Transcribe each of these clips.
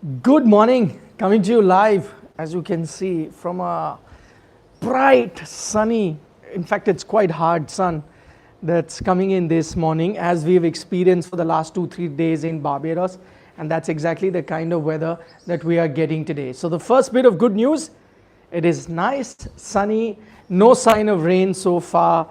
Good morning, coming to you live, as you can see, from a bright, sunny, in fact, it's quite hard sun that's coming in this morning, as we've experienced for the last 2-3 days in Barbados. And that's exactly the kind of weather that we are getting today. So, the first bit of good news, it is nice, sunny, no sign of rain so far.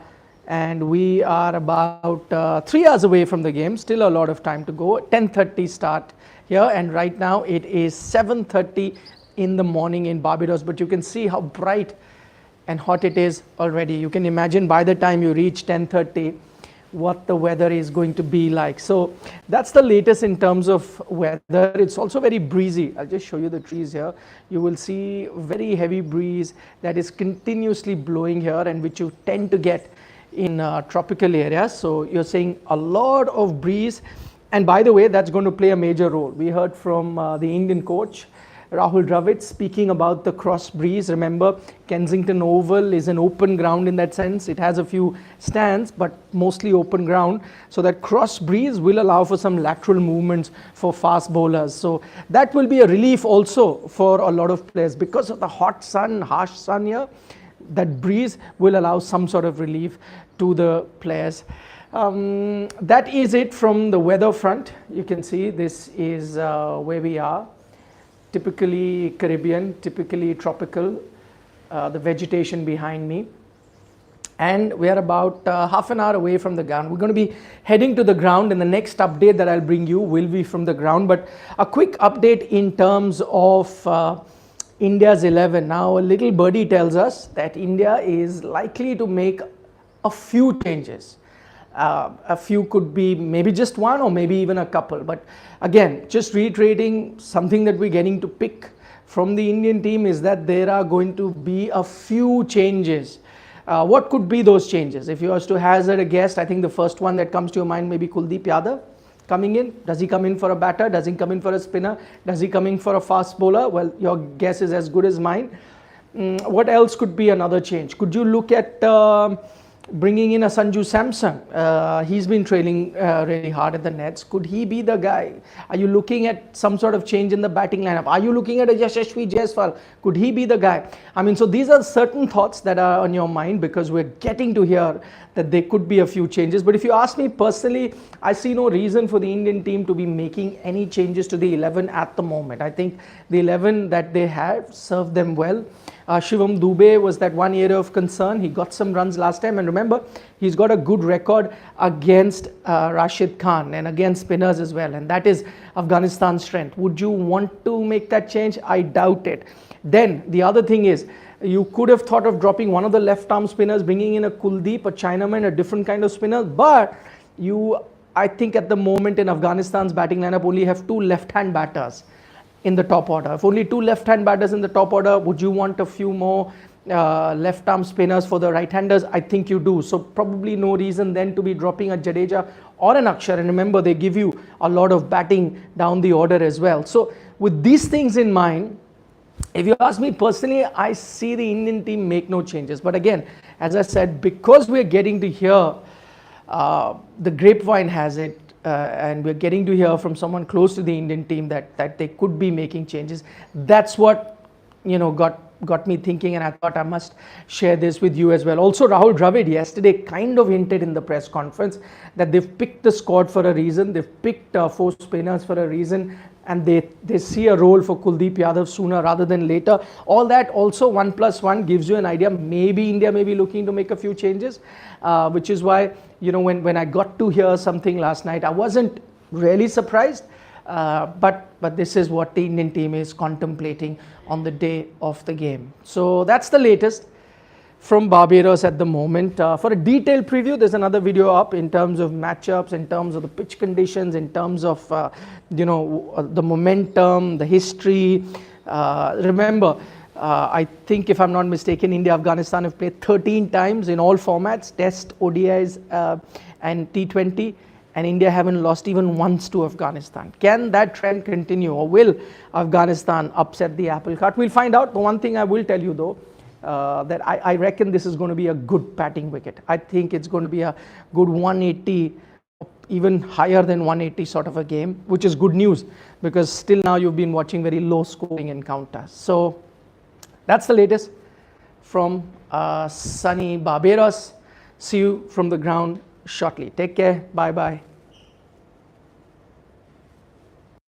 And we are about 3 hours away from the game, still a lot of time to go. 10:30 start here, and right now it is 7:30 in the morning in Barbados. But you can see how bright and hot it is already. You can imagine by the time you reach 10:30 what the weather is going to be like. So that's the latest in terms of weather. It's also very breezy. I'll just show you the trees here. You will see very heavy breeze that is continuously blowing here, and which you tend to get in tropical areas. So you're seeing a lot of breeze, and by the way, that's going to play a major role. We heard from the Indian coach Rahul Dravid speaking about the cross breeze. Remember, Kensington Oval is an open ground in that sense. It has a few stands, but mostly open ground. So that cross breeze will allow for some lateral movements for fast bowlers. So that will be a relief also for a lot of players because of the hot sun, harsh sun here. That breeze will allow some sort of relief to the players. That is it from the weather front. You can see this is where we are. Typically Caribbean, typically tropical, the vegetation behind me. And we are about half an hour away from the ground. We're going to be heading to the ground, and the next update that I'll bring you will be from the ground. But a quick update in terms of India's 11. Now, a little birdie tells us that India is likely to make a few changes. A few could be maybe just one or maybe even a couple. But again, just reiterating, something that we're getting to pick from the Indian team is that there are going to be a few changes. What could be those changes? If you was to hazard a guess, I think the first one that comes to your mind may be Kuldeep Yadav coming in. Does he come in for a batter? Does he come in for a spinner? Does he come in for a fast bowler? Well, your guess is as good as mine. What else could be another change? Could you look at bringing in a Sanju Samson? He's been trailing really hard at the nets. Could he be the guy? Are you looking at some sort of change in the batting lineup? Are you looking at a Yashasvi Jaiswal? Could he be the guy? I mean, so these are certain thoughts that are on your mind, because we're getting to hear that there could be a few changes. But if you ask me personally, I see no reason for the Indian team to be making any changes to the 11 at the moment. I think the 11 that they have served them well. Shivam Dube was that one area of concern. He got some runs last time, and remember, he's got a good record against Rashid Khan and against spinners as well, and that is Afghanistan's strength. Would you want to make that change? I doubt it. Then the other thing is, you could have thought of dropping one of the left arm spinners, bringing in a Kuldeep, a Chinaman, a different kind of spinner, but I think at the moment in Afghanistan's batting lineup only have two left-hand batters in the top order. If only two left-hand batters in the top order, would you want a few more left-arm spinners for the right-handers? I think you do. So probably no reason then to be dropping a Jadeja or an Akshar. And remember, they give you a lot of batting down the order as well. So with these things in mind, if you ask me personally, I see the Indian team make no changes. But again, as I said, because we're getting to hear, the grapevine has it, and we're getting to hear from someone close to the Indian team that they could be making changes. That's what got me thinking, and I thought I must share this with you as well. Also, Rahul Dravid yesterday kind of hinted in the press conference that they've picked the squad for a reason. They've picked 4 spinners for a reason, and they see a role for Kuldeep Yadav sooner rather than later. All that also 1 + 1 gives you an idea. Maybe India may be looking to make a few changes, which is why when I got to hear something last night, I wasn't really surprised. But this is what the Indian team is contemplating on the day of the game. So that's the latest from Barbados at the moment. For a detailed preview, there's another video up in terms of matchups, in terms of the pitch conditions, in terms of the momentum, the history. Remember, I think if I'm not mistaken, India Afghanistan have played 13 times in all formats, Test, ODIs and T20. And India haven't lost even once to Afghanistan. Can that trend continue, or will Afghanistan upset the apple cart? We'll find out. The one thing I will tell you though, that I reckon this is going to be a good batting wicket. I think it's going to be a good 180 even higher than 180 sort of a game, which is good news because still now you've been watching very low scoring encounters. So that's the latest from sunny Barbados. See you from the ground shortly. Take care. Bye bye.